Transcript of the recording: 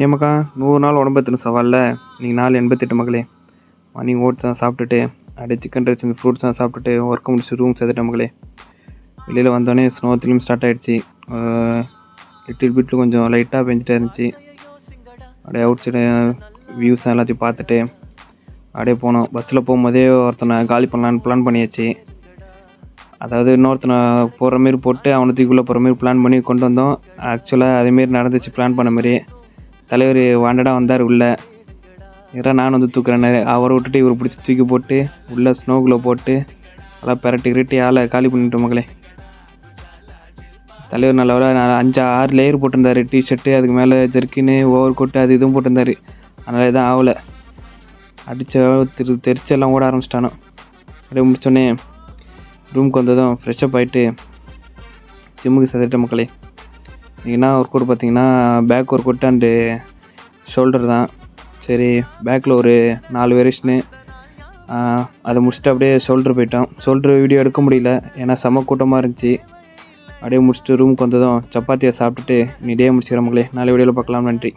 ஏமாக்கா 100 நாள் உடம்பேத்தணும் சவாலில் நீங்கள் நாள் 88 மகளே. மார்னிங் ஓட்ஸ்லாம் சாப்பிட்டுட்டு அப்படியே சிக்கன் ரைஸ் ஃப்ரூட்ஸ்லாம் சாப்பிட்டுட்டு ஒர்க்கை முடிச்சு ரூம் சேர்த்துட்டேன் மகளே. வெளியில் வந்தோடனே ஸ்னோ திரும்பி ஸ்டார்ட் ஆகிடுச்சு. லிட்டில் பிட்டில் கொஞ்சம் லைட்டாக பெஞ்சிட்டே இருந்துச்சு. அப்படியே அவுட் சைடு வியூஸ் எல்லாத்தையும் பார்த்துட்டு அப்படியே போனோம். பஸ்ஸில் போகும்போதே ஒருத்தனை காலி பண்ணலான்னு பிளான் பண்ணியாச்சு. அதாவது இன்னொருத்தனை போகிற மாரி போட்டு அவனை தூக்கிக்குள்ளே போகிற மாரி பிளான் பண்ணி கொண்டு வந்தோம். ஆக்சுவலாக அதேமாரி நடந்துச்சு பிளான் பண்ண மாதிரி. தலைவர் வாண்டடாக வந்தார் உள்ளே. நான் வந்து தூக்குறேன்னு அவரை விட்டுட்டு இவர் பிடிச்சி தூக்கி போட்டு உள்ளே ஸ்னோக்குள்ளே போட்டு நல்லா கிரட்டி ஆளை காலி பண்ணிட்டோம் மகளே. தலைவர் நல்லவரை 5-6 லேயர் போட்டிருந்தார். டிஷர்ட்டு, அதுக்கு மேலே ஜெர்க்கின்னு, ஓவர் கோட்டு, அது இதுவும் போட்டிருந்தார். அதனால எதுவும் ஆகலை. தெரிச்செல்லாம் ஓட ஆரம்பிச்சிட்டானோ. அப்படியே முடிச்சோடனே ரூமுக்கு வந்ததும் ஃப்ரெஷ்ஷப் ஆகிட்டு ஜிம்முக்கு சேர்த்துட்ட மக்களே. என்ன ஒர்க் அவுட் பார்த்தீங்கன்னா back work out and shoulder தான். சரி, பேக்கில் ஒரு 4 வேரியேஷனு அதை முடிச்சுட்டு அப்படியே ஷோல்டர் போயிட்டோம். ஷோல்டர் வீடியோ எடுக்க முடியல, ஏன்னா செம கூட்டமாக இருந்துச்சு. அப்படியே முடிச்சுட்டு ரூமுக்கு வந்ததும் சப்பாத்தியை சாப்பிட்டுட்டு நீ டே முடிச்சுக்கிற மக்களே. நாளை வீடியோவில் பார்க்கலாம். நன்றி.